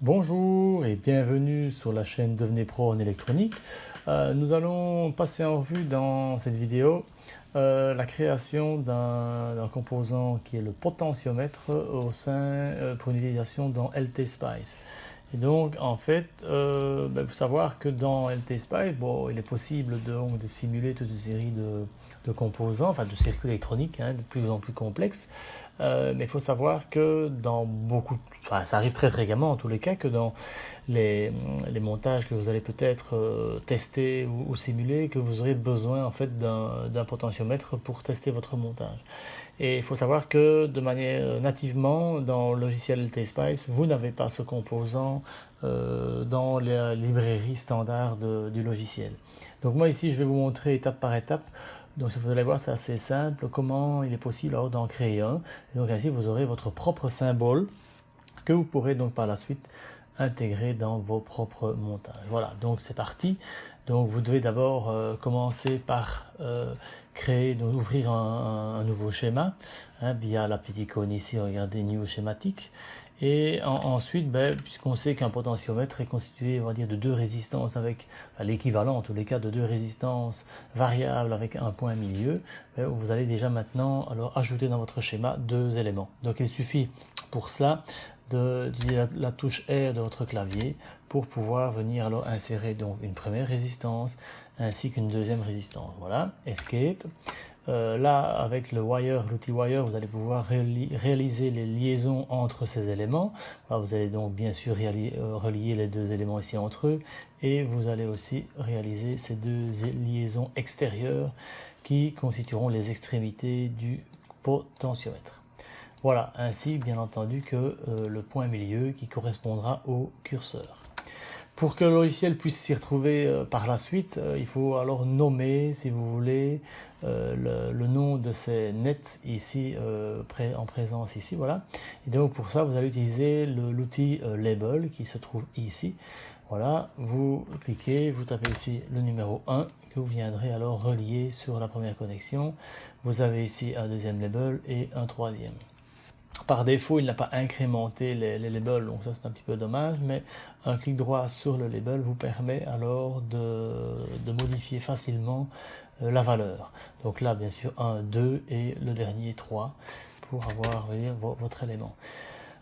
Bonjour et bienvenue sur la chaîne Devenez Pro en électronique. Nous allons passer en revue dans cette vidéo la création d'un composant qui est le potentiomètre au sein pour une utilisation dans LT-Spice. Et donc en fait, il faut savoir que dans LT-Spice, bon, il est possible de simuler toute une série de composants, enfin de circuits électroniques de plus en plus complexes. Mais il faut savoir que dans enfin ça arrive très fréquemment en tous les cas, que dans les montages que vous allez peut-être tester ou simuler, que vous aurez besoin en fait d'un potentiomètre pour tester votre montage. Et il faut savoir que de manière nativement dans le logiciel LTSpice, vous n'avez pas ce composant dans la librairie standard du logiciel. Donc moi ici je vais vous montrer étape par étape. Donc vous allez voir, c'est assez simple comment il est possible d'en créer un. Et donc ainsi vous aurez votre propre symbole que vous pourrez donc par la suite intégrer dans vos propres montages. Voilà, donc c'est parti. Donc vous devez d'abord commencer par créer, donc ouvrir un nouveau schéma via la petite icône ici, regardez New schématique. Et ensuite, puisqu'on sait qu'un potentiomètre est constitué, on va dire, de deux résistances avec l'équivalent, en tous les cas, de deux résistances variables avec un point milieu, vous allez déjà maintenant alors ajouter dans votre schéma deux éléments. Donc il suffit pour cela d'utiliser la touche R de votre clavier pour pouvoir venir alors insérer donc une première résistance ainsi qu'une deuxième résistance. Voilà, Escape. Là, avec l'outil wire, vous allez pouvoir réaliser les liaisons entre ces éléments. Là, vous allez donc bien sûr relier les deux éléments ici entre eux, et vous allez aussi réaliser ces deux liaisons extérieures qui constitueront les extrémités du potentiomètre. Voilà, ainsi bien entendu que le point milieu qui correspondra au curseur. Pour que le logiciel puisse s'y retrouver par la suite, il faut alors nommer, si vous voulez, le nom de ces nets ici, en présence ici, voilà. Et donc pour ça, vous allez utiliser l'outil label qui se trouve ici. Voilà, vous cliquez, vous tapez ici le numéro 1 que vous viendrez alors relier sur la première connexion. Vous avez ici un deuxième label et un troisième. Par défaut, il n'a pas incrémenté les labels, donc ça c'est un petit peu dommage, mais un clic droit sur le label vous permet alors de modifier facilement la valeur. Donc là, bien sûr, 1, 2 et le dernier 3 pour avoir votre élément.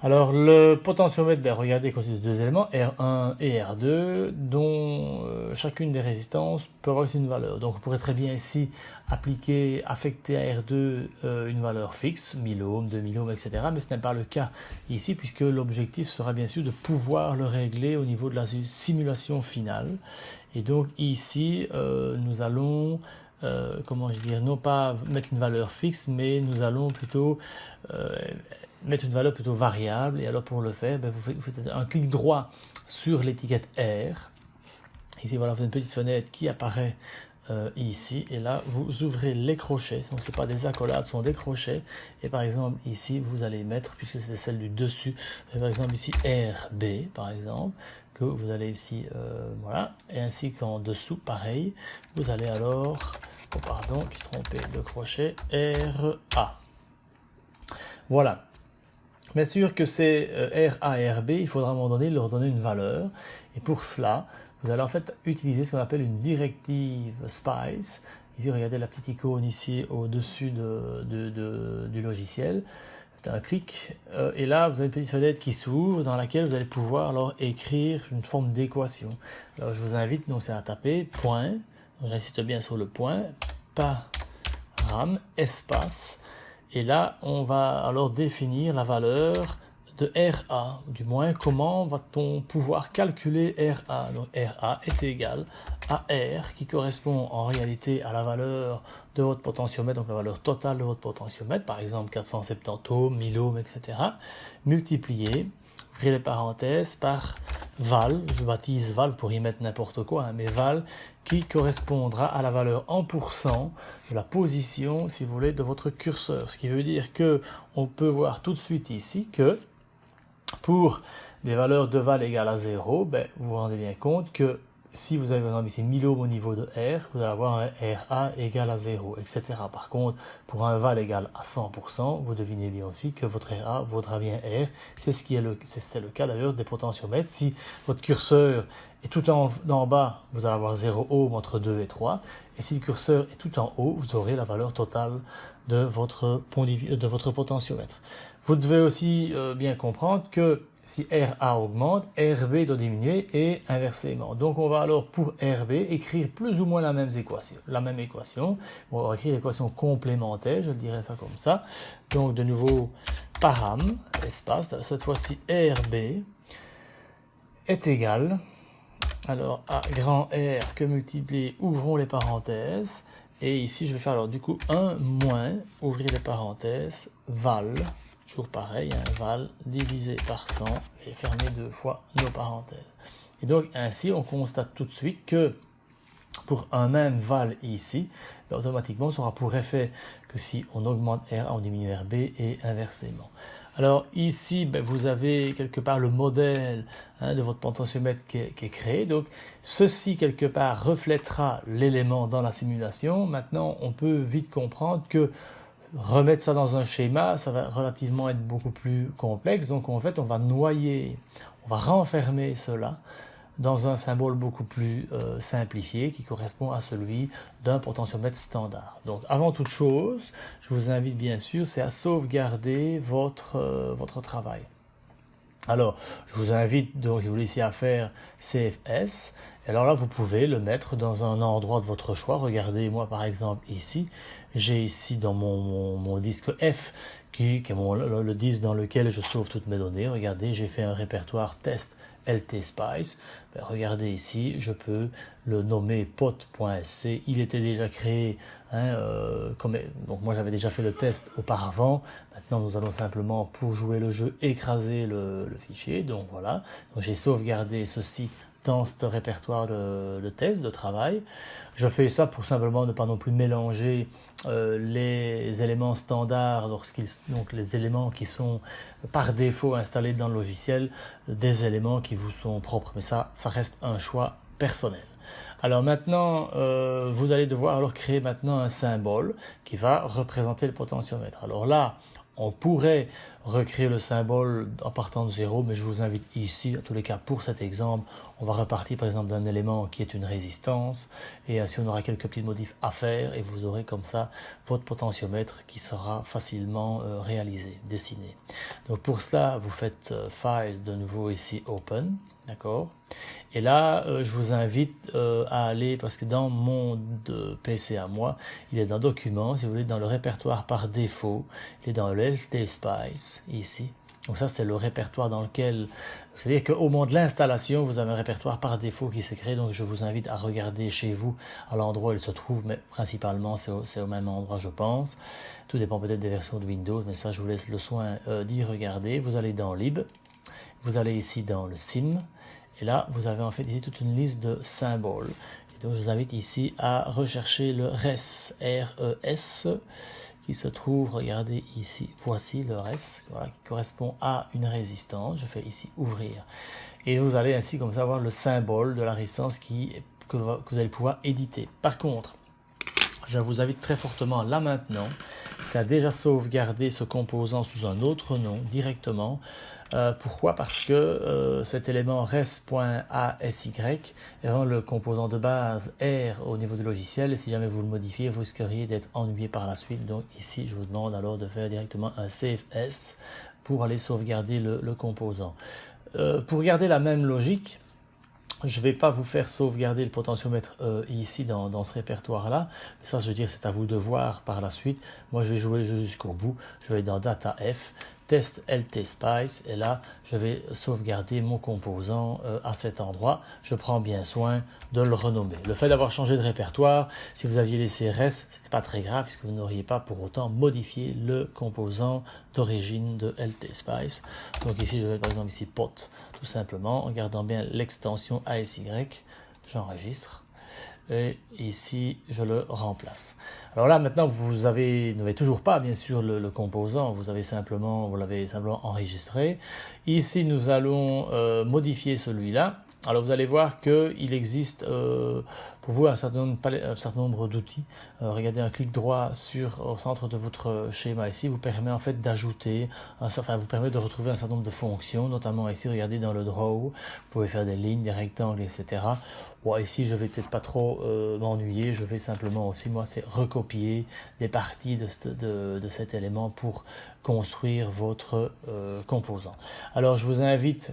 Alors le potentiomètre, regardez, constitue de deux éléments, R1 et R2, dont chacune des résistances peut avoir aussi une valeur. Donc on pourrait très bien ici affecter à R2 une valeur fixe, 1000 ohms, 2000 ohms, etc. Mais ce n'est pas le cas ici, puisque l'objectif sera bien sûr de pouvoir le régler au niveau de la simulation finale. Et donc ici, nous allons comment je dire, non pas mettre une valeur fixe, mais nous allons plutôt mettre une valeur plutôt variable. Et alors pour le faire, vous faites un clic droit sur l'étiquette R. Ici, voilà, vous avez une petite fenêtre qui apparaît ici. Et là, vous ouvrez les crochets. Donc, ce n'est pas des accolades, ce sont des crochets. Et par exemple, ici, vous allez mettre, puisque c'est celle du dessus, par exemple ici RB, par exemple, que vous allez ici, voilà. Et ainsi qu'en dessous, pareil, vous allez alors, oh pardon, je suis trompé de crochet, RA. Voilà. Bien sûr que c'est RA et RB, il faudra à un moment donné leur donner une valeur. Et pour cela, vous allez en fait utiliser ce qu'on appelle une directive SPICE. Ici, regardez la petite icône ici au-dessus du logiciel. Faites un clic et là, vous avez une petite fenêtre qui s'ouvre dans laquelle vous allez pouvoir alors écrire une forme d'équation. Alors, je vous invite donc à taper point, j'insiste bien sur le point, param, espace. Et là, on va alors définir la valeur de RA, du moins comment va-t-on pouvoir calculer RA. Donc RA est égal à R, qui correspond en réalité à la valeur de votre potentiomètre, donc la valeur totale de votre potentiomètre, par exemple 470 ohms, 1000 ohms, etc., multiplié, ouvrez les parenthèses, par val, je baptise val pour y mettre n'importe quoi, mais val qui correspondra à la valeur en pourcent de la position, si vous voulez, de votre curseur. Ce qui veut dire que on peut voir tout de suite ici que pour des valeurs de val égales à 0, vous vous rendez bien compte que si vous avez par exemple ici 1000 ohms au niveau de R, vous allez avoir un RA égal à 0, etc. Par contre, pour un val égal à 100%, vous devinez bien aussi que votre RA vaudra bien R. C'est ce qui est c'est le cas d'ailleurs des potentiomètres. Si votre curseur est tout en bas, vous allez avoir 0 ohm entre 2 et 3. Et si le curseur est tout en haut, vous aurez la valeur totale de votre potentiomètre. Vous devez aussi bien comprendre que si RA augmente, RB doit diminuer et inversement. Donc on va alors pour RB écrire plus ou moins la même équation. On va écrire l'équation complémentaire, je dirais ça comme ça. Donc de nouveau, param, espace, cette fois-ci RB est égal, alors à grand R que multiplier, ouvrons les parenthèses, et ici je vais faire alors du coup 1 moins, ouvrir les parenthèses, val, toujours pareil, un val divisé par 100 et fermer 2 fois nos parenthèses. Et donc ainsi on constate tout de suite que pour un même val ici, automatiquement ça aura pour effet que si on augmente R, on diminue RB et inversement. Alors ici, vous avez quelque part le modèle de votre potentiomètre qui est créé. Donc ceci quelque part reflètera l'élément dans la simulation. Maintenant, on peut vite comprendre que remettre ça dans un schéma, ça va relativement être beaucoup plus complexe. Donc en fait, on va renfermer cela dans un symbole beaucoup plus simplifié qui correspond à celui d'un potentiomètre standard. Donc avant toute chose, je vous invite bien sûr, c'est à sauvegarder votre travail. Alors, je vous invite donc, si vous voulez ici, à faire CFS. Et alors là, vous pouvez le mettre dans un endroit de votre choix. Regardez, moi par exemple ici, j'ai ici dans mon disque F, qui est le disque dans lequel je sauve toutes mes données. Regardez, j'ai fait un répertoire test LTSpice. Regardez ici, je peux le nommer pot.sc. Il était déjà créé, donc moi j'avais déjà fait le test auparavant. Maintenant nous allons simplement, pour jouer le jeu, écraser le fichier. Donc voilà, donc j'ai sauvegardé ceci dans ce répertoire de test, de travail. Je fais ça pour simplement ne pas non plus mélanger les éléments standards, donc les éléments qui sont par défaut installés dans le logiciel, des éléments qui vous sont propres. Mais ça reste un choix personnel. Alors maintenant, vous allez devoir alors créer maintenant un symbole qui va représenter le potentiomètre. Alors là, on pourrait recréer le symbole en partant de 0, mais je vous invite ici, en tous les cas pour cet exemple, on va repartir par exemple d'un élément qui est une résistance, et ainsi on aura quelques petits modifs à faire, et vous aurez comme ça votre potentiomètre qui sera facilement réalisé, dessiné. Donc pour cela, vous faites Files, de nouveau ici Open, d'accord. Et là, je vous invite à aller, parce que dans mon PC à moi, il est dans Documents, si vous voulez, dans le répertoire par défaut, il est dans le LTSpice, ici. Donc ça, c'est le répertoire dans lequel, c'est-à-dire qu'au moment de l'installation, vous avez un répertoire par défaut qui s'est créé, donc je vous invite à regarder chez vous à l'endroit où il se trouve, mais principalement, c'est au même endroit, je pense. Tout dépend peut-être des versions de Windows, mais ça, je vous laisse le soin d'y regarder. Vous allez dans Lib, vous allez ici dans le Sim, et là, vous avez en fait ici toute une liste de symboles. Et donc, je vous invite ici à rechercher le RES, R-E-S, qui se trouve, regardez ici, voici le RES, voilà, qui correspond à une résistance. Je fais ici ouvrir. Et vous allez ainsi comme ça avoir le symbole de la résistance que vous allez pouvoir éditer. Par contre, je vous invite très fortement là maintenant, c'est à déjà sauvegarder ce composant sous un autre nom directement. Pourquoi? Parce que cet élément res.asy est vraiment le composant de base R au niveau du logiciel, et si jamais vous le modifiez, vous risqueriez d'être ennuyé par la suite. Donc ici, je vous demande alors de faire directement un CFS pour aller sauvegarder le composant. Pour garder la même logique, je ne vais pas vous faire sauvegarder le potentiomètre ici dans ce répertoire-là. Mais ça, je veux dire, c'est à vous de voir par la suite. Moi, je vais jouer le jeu jusqu'au bout. Je vais dans Data F, Test LTSpice, et là, je vais sauvegarder mon composant à cet endroit. Je prends bien soin de le renommer. Le fait d'avoir changé de répertoire, si vous aviez laissé RES, ce n'était pas très grave, puisque vous n'auriez pas pour autant modifié le composant d'origine de LTSpice. Donc ici, je vais par exemple ici pot, tout simplement, en gardant bien l'extension ASY, j'enregistre, et ici je le remplace. Alors là maintenant vous n'avez toujours pas bien sûr le composant, vous l'avez simplement enregistré. Ici nous allons modifier celui-là, Alors vous allez voir qu'il existe pour vous un certain nombre d'outils. Regardez, un clic droit au centre de votre schéma ici vous permet en fait d'ajouter, vous permet de retrouver un certain nombre de fonctions, notamment ici, regardez dans le draw, vous pouvez faire des lignes, des rectangles, etc. Bon, ici je vais peut-être pas trop m'ennuyer, je vais simplement aussi, moi, c'est recopier des parties de cet élément pour construire votre composant. Alors je vous invite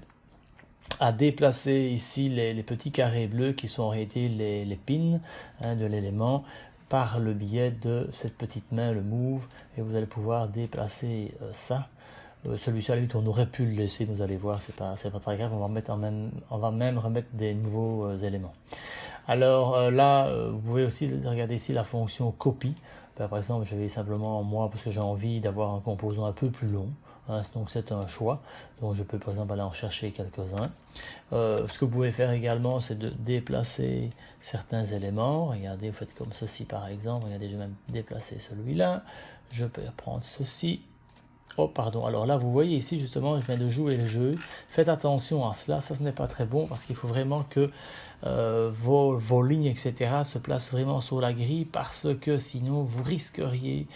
à déplacer ici les petits carrés bleus qui sont en réalité les pins de l'élément par le biais de cette petite main, le move, et vous allez pouvoir déplacer ça. Celui-ci, à la limite, on aurait pu le laisser, vous allez voir, c'est pas très grave, on va même remettre des nouveaux éléments. Alors là, vous pouvez aussi regarder ici la fonction copie. Par exemple, je vais simplement, moi, parce que j'ai envie d'avoir un composant un peu plus long, donc c'est un choix, donc je peux par exemple aller en chercher quelques-uns. Ce que vous pouvez faire également, c'est de déplacer certains éléments. Regardez, vous faites comme ceci par exemple, regardez, je vais même déplacer celui-là, je peux prendre ceci. Oh pardon, alors là vous voyez ici justement je viens de jouer le jeu, faites attention à cela, ça ce n'est pas très bon parce qu'il faut vraiment que vos lignes etc. se placent vraiment sur la grille parce que sinon vous risqueriez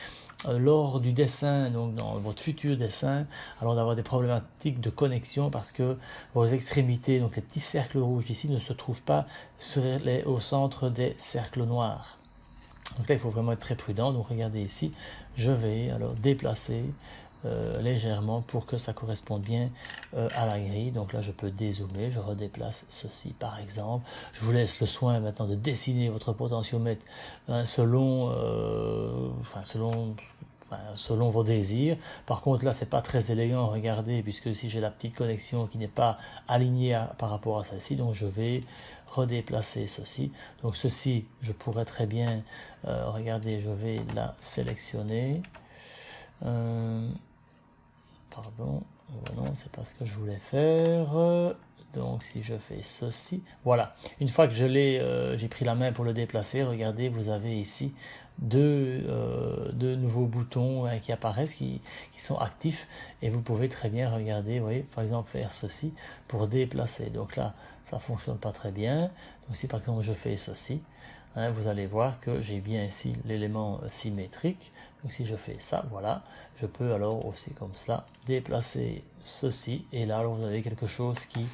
lors du dessin, donc dans votre futur dessin, alors d'avoir des problématiques de connexion parce que vos extrémités, donc les petits cercles rouges ici ne se trouvent pas au centre des cercles noirs. Donc là il faut vraiment être très prudent, donc regardez ici, je vais alors déplacer légèrement pour que ça corresponde bien à la grille. Donc là je peux dézoomer, je redéplace ceci par exemple. Je vous laisse le soin maintenant de dessiner votre potentiomètre selon vos désirs. Par contre là c'est pas très élégant, regardez, puisque si j'ai la petite connexion qui n'est pas alignée par rapport à celle-ci, donc je vais redéplacer ceci. Donc ceci je pourrais très bien regardez, je vais la sélectionner. Pardon, non, c'est pas ce que je voulais faire. Donc si je fais ceci, voilà. Une fois que j'ai pris la main pour le déplacer, regardez, vous avez ici deux nouveaux boutons qui apparaissent, qui sont actifs, et vous pouvez très bien regarder, vous voyez, par exemple faire ceci pour déplacer. Donc là, ça fonctionne pas très bien. Donc si par exemple je fais ceci, vous allez voir que j'ai bien ici l'élément symétrique. Donc si je fais ça, voilà, je peux alors aussi comme cela déplacer ceci, et là alors vous avez quelque chose qui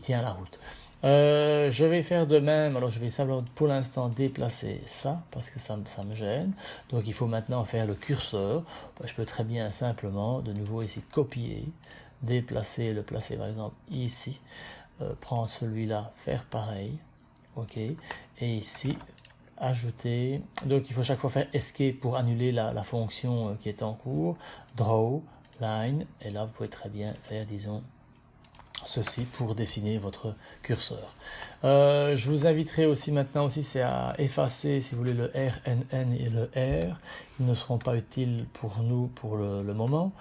tient la route. Je vais faire de même, alors je vais simplement pour l'instant déplacer ça parce que ça me gêne. Donc il faut maintenant faire le curseur. Je peux très bien simplement de nouveau ici copier, déplacer, le placer par exemple ici, prendre celui-là, faire pareil, ok, et ici ajouter. Donc il faut chaque fois faire escape pour annuler la fonction qui est en cours, draw, line, et là vous pouvez très bien faire disons ceci pour dessiner votre curseur. Je vous inviterai aussi maintenant c'est à effacer si vous voulez le RNN et le R, ils ne seront pas utiles pour nous pour le moment.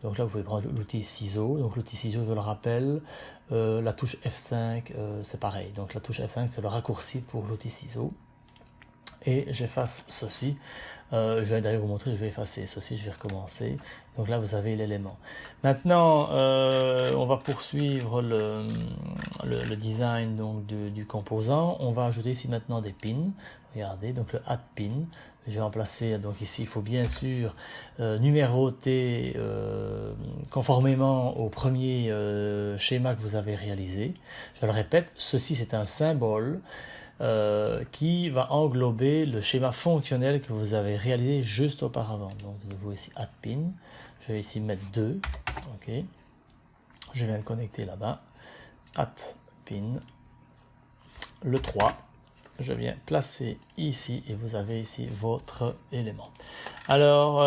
Donc là vous pouvez prendre l'outil ciseau, donc l'outil ciseau je le rappelle, la touche F5 c'est pareil, donc la touche F5 c'est le raccourci pour l'outil ciseau. Et j'efface ceci. Je vais d'ailleurs vous montrer, je vais effacer ceci, je vais recommencer. Donc là vous avez l'élément. Maintenant on va poursuivre le design donc, du composant. On va ajouter ici maintenant des pins. Regardez, donc le add pin. Je vais en placer, donc ici il faut bien sûr numéroter conformément au premier schéma que vous avez réalisé. Je le répète, ceci c'est un symbole qui va englober le schéma fonctionnel que vous avez réalisé juste auparavant. Donc de nouveau ici add pin, je vais ici mettre 2, ok, je viens le connecter là-bas, add pin, le 3, je viens placer ici et vous avez ici votre élément. Alors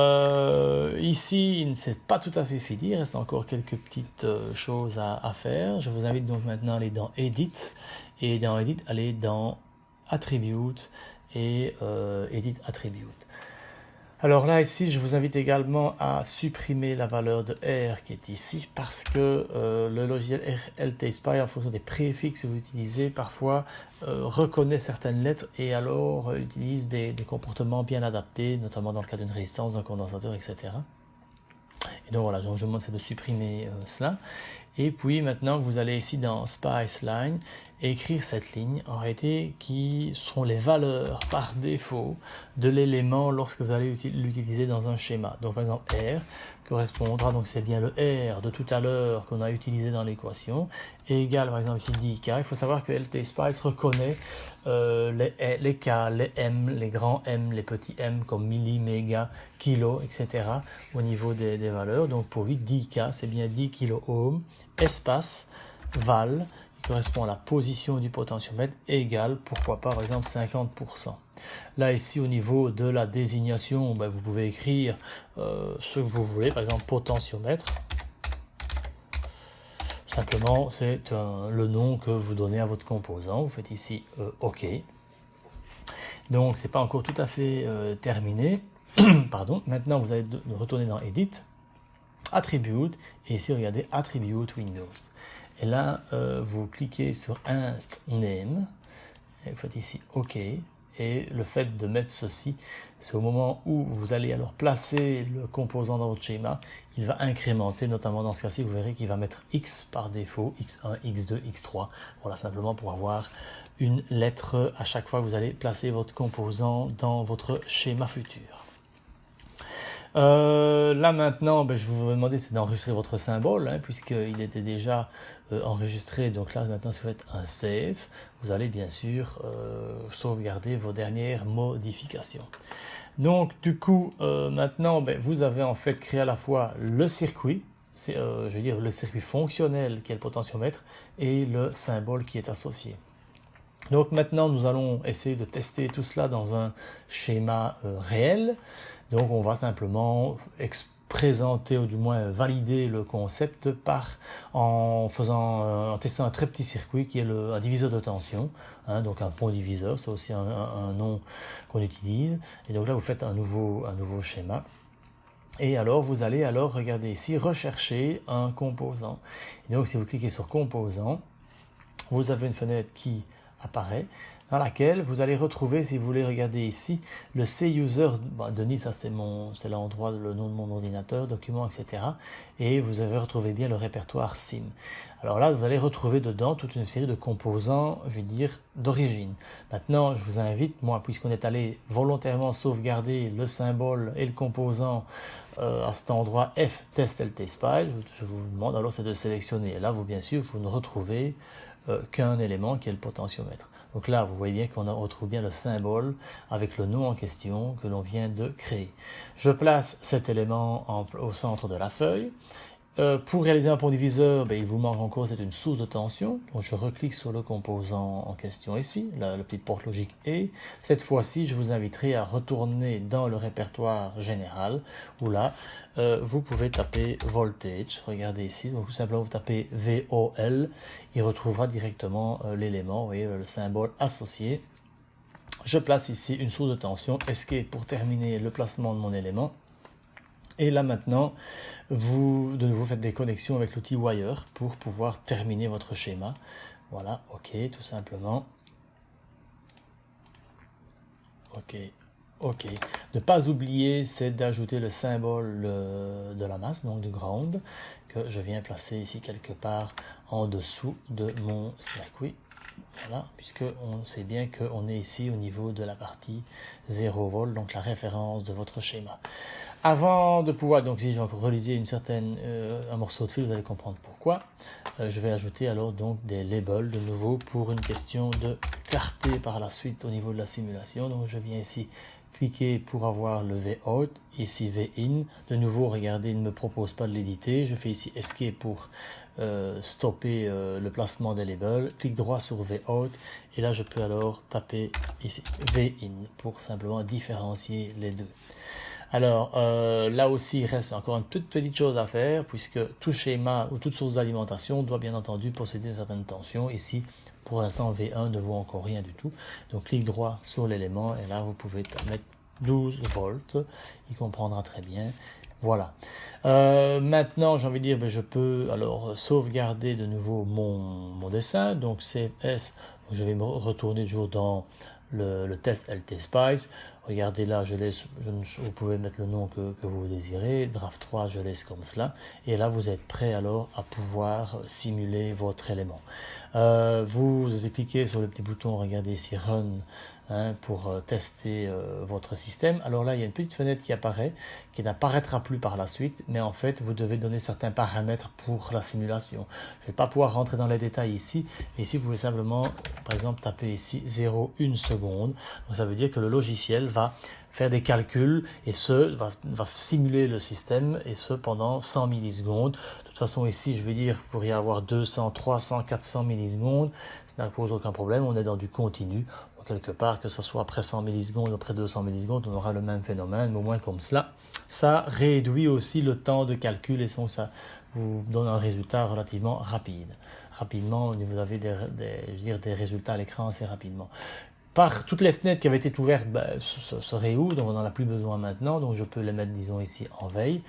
ici il ne s'est pas tout à fait fini, il reste encore quelques petites choses à faire. Je vous invite donc maintenant à aller dans Edit, et dans Edit aller dans Attribute et Edit Attribute. Alors là ici je vous invite également à supprimer la valeur de R qui est ici parce que le logiciel LTSPy en fonction des préfixes que vous utilisez parfois reconnaît certaines lettres et alors utilise des comportements bien adaptés, notamment dans le cas d'une résistance, d'un condensateur, etc. Et donc voilà, donc je vous demande de supprimer cela. Et puis maintenant, vous allez ici dans Spice Line écrire cette ligne, en réalité, qui seront les valeurs par défaut de l'élément lorsque vous allez l'utiliser dans un schéma. Donc par exemple, R correspondra, donc c'est bien le R de tout à l'heure qu'on a utilisé dans l'équation, égale par exemple ici 10K. Il faut savoir que LT Spice reconnaît les K, les M, les grands M, les petits M comme milli, méga, kilo, etc. au niveau des valeurs. Donc pour lui, 10K, c'est bien 10 kilo-ohms, espace, val, qui correspond à la position du potentiomètre, égale, pourquoi pas, par exemple, 50%. Là, ici, au niveau de la désignation, vous pouvez écrire ce que vous voulez, par exemple, potentiomètre. Simplement, c'est le nom que vous donnez à votre composant. Vous faites ici OK. Donc, ce n'est pas encore tout à fait terminé. Pardon. Maintenant, vous allez retourner dans Edit, Attribute, et ici, regardez Attribute Windows. Et là, vous cliquez sur Inst Name, et vous faites ici OK. Et le fait de mettre ceci, c'est au moment où vous allez alors placer le composant dans votre schéma, il va incrémenter, notamment dans ce cas-ci, vous verrez qu'il va mettre X par défaut, X1, X2, X3. Voilà, simplement pour avoir une lettre à chaque fois que vous allez placer votre composant dans votre schéma futur. Là maintenant, je vous demander c'est d'enregistrer votre symbole, puisqu'il était déjà enregistré. Donc là maintenant, si vous faites un save, vous allez bien sûr sauvegarder vos dernières modifications. Donc du coup, maintenant, vous avez en fait créé à la fois le circuit, je veux dire le circuit fonctionnel qui est le potentiomètre, et le symbole qui est associé. Donc maintenant, nous allons essayer de tester tout cela dans un schéma réel. Donc on va simplement présenter ou du moins valider le concept en testant un très petit circuit qui est un diviseur de tension, donc un pont diviseur, c'est aussi un nom qu'on utilise. Et donc là vous faites un nouveau schéma. Et alors vous allez regarder ici, rechercher un composant. Et donc si vous cliquez sur composant, vous avez une fenêtre qui apparaît, dans laquelle vous allez retrouver, si vous voulez regarder ici, le C-User, Denis, ça c'est l'endroit, le nom de mon ordinateur, document, etc. Et vous avez retrouvé bien le répertoire SIM. Alors là, vous allez retrouver dedans toute une série de composants, je vais dire, d'origine. Maintenant, je vous invite, moi, puisqu'on est allé volontairement sauvegarder le symbole et le composant à cet endroit F test LT Spice, je vous demande alors c'est de sélectionner. Et là, bien sûr, vous ne retrouvez qu'un élément qui est le potentiomètre. Donc là, vous voyez bien qu'on retrouve bien le symbole avec le nom en question que l'on vient de créer. Je place cet élément au centre de la feuille. Pour réaliser un pont diviseur, il vous manque encore, c'est une source de tension. Donc je reclique sur le composant en question ici, la petite porte logique E. Cette fois-ci, je vous inviterai à retourner dans le répertoire général, où là, vous pouvez taper voltage. Regardez ici, donc tout simplement vous tapez VOL, il retrouvera directement l'élément, vous voyez le symbole associé. Je place ici une source de tension, Escape pour terminer le placement de mon élément. Et là maintenant, vous de nouveau faites des connexions avec l'outil Wire pour pouvoir terminer votre schéma. Voilà, OK, tout simplement. OK, OK. Ne pas oublier, c'est d'ajouter le symbole de la masse, donc du ground, que je viens placer ici quelque part en dessous de mon circuit. Voilà, puisque on sait bien qu'on est ici au niveau de la partie 0 volt, donc la référence de votre schéma. Avant de pouvoir, donc si je relisais un morceau de fil, vous allez comprendre pourquoi. Je vais ajouter alors donc des labels de nouveau pour une question de clarté par la suite au niveau de la simulation. Donc je viens ici cliquer pour avoir le VOUT, ici VIN. De nouveau, regardez, il ne me propose pas de l'éditer. Je fais ici Escape pour stopper le placement des labels. Clic droit sur VOUT et là je peux alors taper ici VIN pour simplement différencier les deux. Alors là aussi, il reste encore une toute petite chose à faire, puisque tout schéma ou toute source d'alimentation doit bien entendu posséder une certaine tension. Ici, pour l'instant, V1 ne vaut encore rien du tout. Donc, clic droit sur l'élément, et là, vous pouvez mettre 12 volts. Il comprendra très bien. Voilà. Maintenant, j'ai envie de dire, je peux alors sauvegarder de nouveau mon dessin. Donc, CFS, je vais me retourner toujours dans le test LT Spice. Regardez là, je laisse, vous pouvez mettre le nom que vous désirez. Draft 3, je laisse comme cela. Et là, vous êtes prêt alors à pouvoir simuler votre élément. Vous cliquez sur le petit bouton, regardez ici Run, hein, pour tester votre système. Alors là, il y a une petite fenêtre qui apparaît, qui n'apparaîtra plus par la suite, mais en fait, vous devez donner certains paramètres pour la simulation. Je ne vais pas pouvoir rentrer dans les détails ici, mais ici, vous pouvez simplement, par exemple, taper ici 0,1 seconde. Donc ça veut dire que le logiciel va faire des calculs et va simuler le système, et ce pendant 100 millisecondes. De toute façon, ici, je vais dire, vous pourriez avoir 200, 300, 400 millisecondes. Ça ne pose aucun problème, on est dans du continu. Donc, quelque part, que ce soit après 100 millisecondes ou après 200 millisecondes, on aura le même phénomène, mais au moins comme cela. Ça réduit aussi le temps de calcul et ça vous donne un résultat relativement rapide. Rapidement, vous avez des résultats à l'écran assez rapidement. Par toutes les fenêtres qui avaient été ouvertes se réouvrent, donc on n'en a plus besoin maintenant, donc je peux les mettre, disons, ici en veille.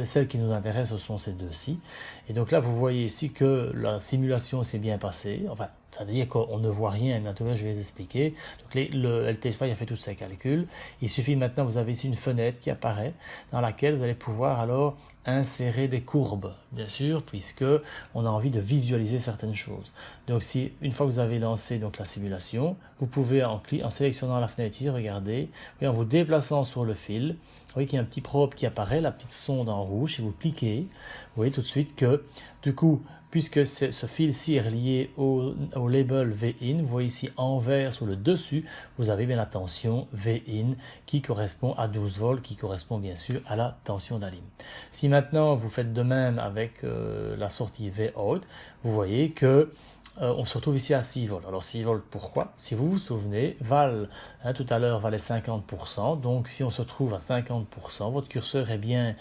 Celles qui nous intéressent, ce sont ces deux-ci. Et donc là, vous voyez ici que la simulation s'est bien passée, enfin, ça veut dire qu'on ne voit rien, maintenant je vais les expliquer. Donc le LTSPy a fait tous ses calculs. Il suffit maintenant, vous avez ici une fenêtre qui apparaît, dans laquelle vous allez pouvoir alors insérer des courbes, bien sûr, puisque on a envie de visualiser certaines choses. Donc si une fois que vous avez lancé donc la simulation, vous pouvez en sélectionnant la fenêtre ici, regardez, et en vous déplaçant sur le fil, vous voyez qu'il y a un petit probe qui apparaît, la petite sonde en rouge. Si vous cliquez, vous voyez tout de suite que du coup, puisque ce fil-ci est relié au label VIN, vous voyez ici en vert sur le dessus, vous avez bien la tension VIN qui correspond à 12 volts, qui correspond bien sûr à la tension d'alim. Si maintenant vous faites de même avec la sortie VOUT, vous voyez que on se retrouve ici à 6 volts. Alors 6 volts, pourquoi? Si vous vous souvenez, Val, tout à l'heure, valait 50%. Donc si on se trouve à 50%, votre curseur est bien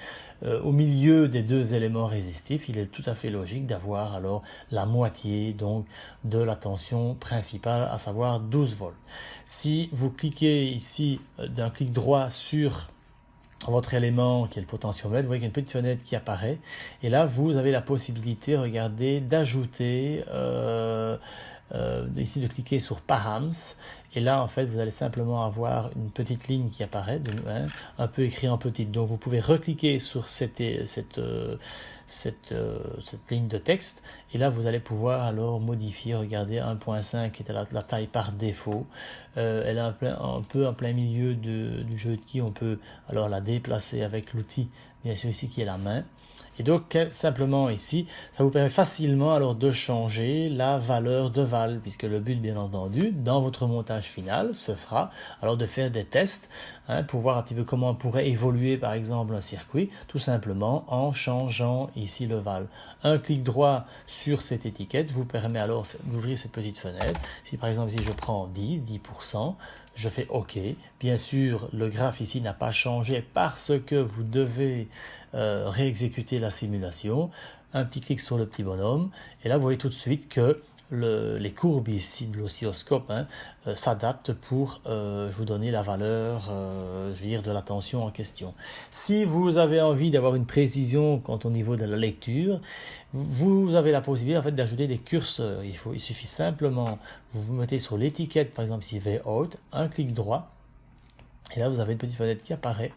au milieu des deux éléments résistifs. Il est tout à fait logique d'avoir alors la moitié donc, de la tension principale, à savoir 12 volts. Si vous cliquez ici d'un clic droit sur votre élément qui est le potentiomètre, vous voyez qu'il y a une petite fenêtre qui apparaît, et là vous avez la possibilité, regardez, d'ajouter ici de cliquer sur params, et là en fait vous allez simplement avoir une petite ligne qui apparaît, un peu écrit en petite, donc vous pouvez recliquer sur cette ligne de texte, et là vous allez pouvoir alors modifier, regardez 1.5 qui était la taille par défaut, elle est un peu en plein milieu du jeu de qui on peut alors la déplacer avec l'outil bien sûr ici qui est la main. Et donc simplement ici, ça vous permet facilement alors de changer la valeur de Val, puisque le but bien entendu dans votre montage final, ce sera alors de faire des tests pour voir un petit peu comment on pourrait évoluer par exemple un circuit, tout simplement en changeant ici le Val. Un clic droit sur cette étiquette vous permet alors d'ouvrir cette petite fenêtre. Si par exemple ici je prends 10%, je fais OK. Bien sûr, le graphe ici n'a pas changé parce que vous devez réexécuter la simulation. Un petit clic sur le petit bonhomme, et là vous voyez tout de suite que les courbes ici de l'oscilloscope s'adaptent pour vous donner la valeur je veux dire, de la tension en question. Si vous avez envie d'avoir une précision quant au niveau de la lecture, vous avez la possibilité en fait d'ajouter des curseurs. Il suffit simplement, vous mettez sur l'étiquette par exemple ici VOUT, un clic droit, et là vous avez une petite fenêtre qui apparaît.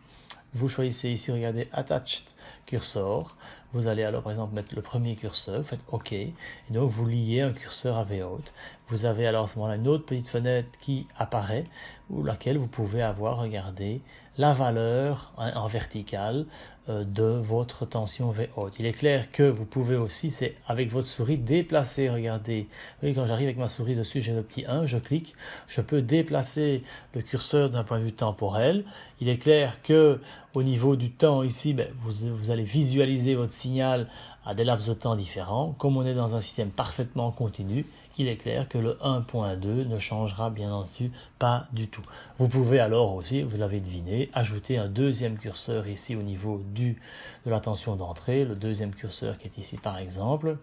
Vous choisissez ici, regardez, Attached Cursor. Vous allez alors par exemple mettre le premier curseur, vous faites OK, et donc vous liez un curseur à VOUT. Vous avez alors à ce moment-là une autre petite fenêtre qui apparaît, ou laquelle vous pouvez avoir, regardez, la valeur en verticale de votre tension VOUT. Il est clair que vous pouvez aussi, c'est avec votre souris, déplacer, regardez, vous voyez quand j'arrive avec ma souris dessus, j'ai le petit 1, je clique, je peux déplacer le curseur d'un point de vue temporel. Il est clair que au niveau du temps ici, vous allez visualiser votre signal à des laps de temps différents. Comme on est dans un système parfaitement continu, il est clair que le 1.2 ne changera bien entendu pas du tout. Vous pouvez alors aussi, vous l'avez deviné, ajouter un deuxième curseur ici au niveau de la tension d'entrée, le deuxième curseur qui est ici par exemple.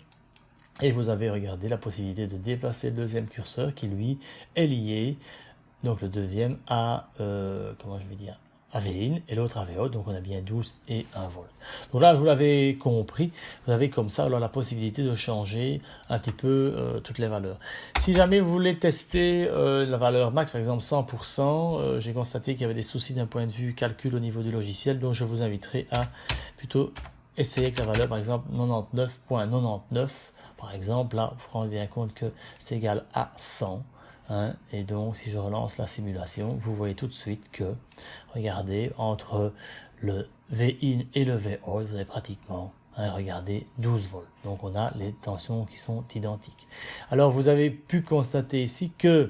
Et vous avez, regardé, la possibilité de déplacer le deuxième curseur qui lui est lié, donc le deuxième à, AV-in et l'autre AV-out, donc on a bien 12 et 1 volt. Donc là, vous l'avez compris, vous avez comme ça alors la possibilité de changer un petit peu toutes les valeurs. Si jamais vous voulez tester la valeur max, par exemple 100%, j'ai constaté qu'il y avait des soucis d'un point de vue calcul au niveau du logiciel, donc je vous inviterai à plutôt essayer avec la valeur, par exemple 99.99, par exemple, là, vous vous rendez bien compte que c'est égal à 100. Hein, et donc, si je relance la simulation, vous voyez tout de suite que, regardez, entre le V-in et le V-out, vous avez pratiquement, hein, regardez, 12 volts. Donc, on a les tensions qui sont identiques. Alors, vous avez pu constater ici que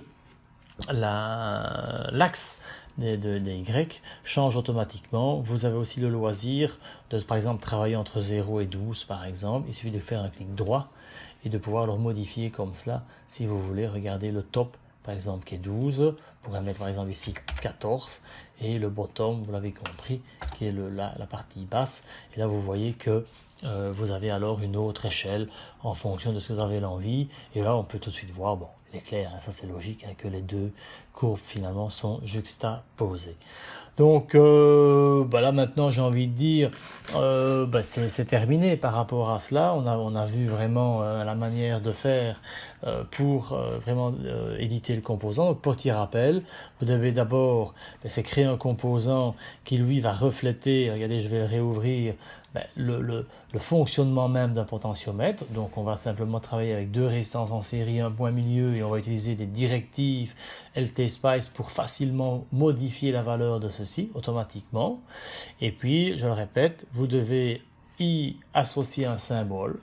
l'axe des Y change automatiquement. Vous avez aussi le loisir de, par exemple, travailler entre 0 et 12, par exemple. Il suffit de faire un clic droit et de pouvoir le modifier comme cela. Si vous voulez, regardez le top, par exemple, qui est 12. Vous pourrez mettre, par exemple, ici 14. Et le bottom, vous l'avez compris, qui est la partie basse. Et là, vous voyez que vous avez alors une autre échelle en fonction de ce que vous avez l'envie. Et là, on peut tout de suite voir, bon, il est clair, hein, ça c'est logique, hein, que les deux courbes finalement sont juxtaposées. Donc là maintenant j'ai envie de dire c'est terminé par rapport à cela. On a vu vraiment la manière de faire pour vraiment éditer le composant. Donc petit rappel, vous devez d'abord c'est créer un composant qui lui va refléter, regardez je vais le réouvrir, le fonctionnement même d'un potentiomètre. Donc on va simplement travailler avec deux résistances en série, un point milieu, et on va utiliser des directives LT-Spice pour facilement modifier la valeur de ceci automatiquement. Et puis, je le répète, vous devez y associer un symbole.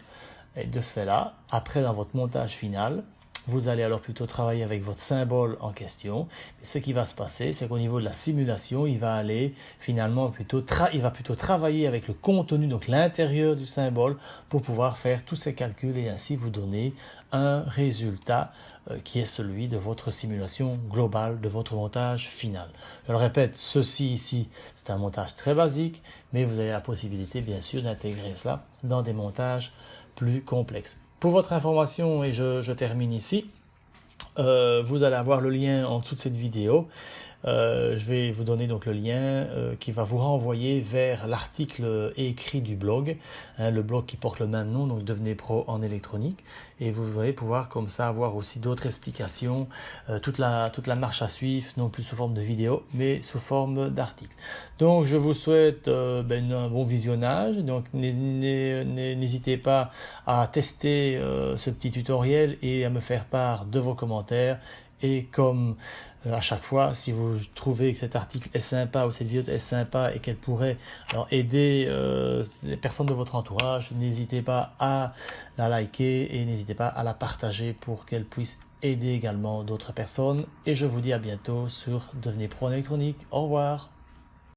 Et de ce fait-là, après dans votre montage final, vous allez alors plutôt travailler avec votre symbole en question. Mais ce qui va se passer, c'est qu'au niveau de la simulation, il va aller finalement plutôt travailler avec le contenu, donc l'intérieur du symbole, pour pouvoir faire tous ces calculs et ainsi vous donner un résultat qui est celui de votre simulation globale, de votre montage final. Je le répète, ceci ici, c'est un montage très basique, mais vous avez la possibilité bien sûr d'intégrer cela dans des montages plus complexes. Pour votre information, et je termine ici, vous allez avoir le lien en dessous de cette vidéo. Je vais vous donner donc le lien qui va vous renvoyer vers l'article écrit du blog, hein, le blog qui porte le même nom, donc Devenez pro en électronique, et vous allez pouvoir comme ça avoir aussi d'autres explications, toute la marche à suivre, non plus sous forme de vidéo, mais sous forme d'article. Donc je vous souhaite un bon visionnage, donc n'hésitez pas à tester ce petit tutoriel et à me faire part de vos commentaires. Et comme à chaque fois, si vous trouvez que cet article est sympa ou cette vidéo est sympa et qu'elle pourrait aider les personnes de votre entourage, n'hésitez pas à la liker et n'hésitez pas à la partager pour qu'elle puisse aider également d'autres personnes. Et je vous dis à bientôt sur Devenez pro en électronique. Au revoir.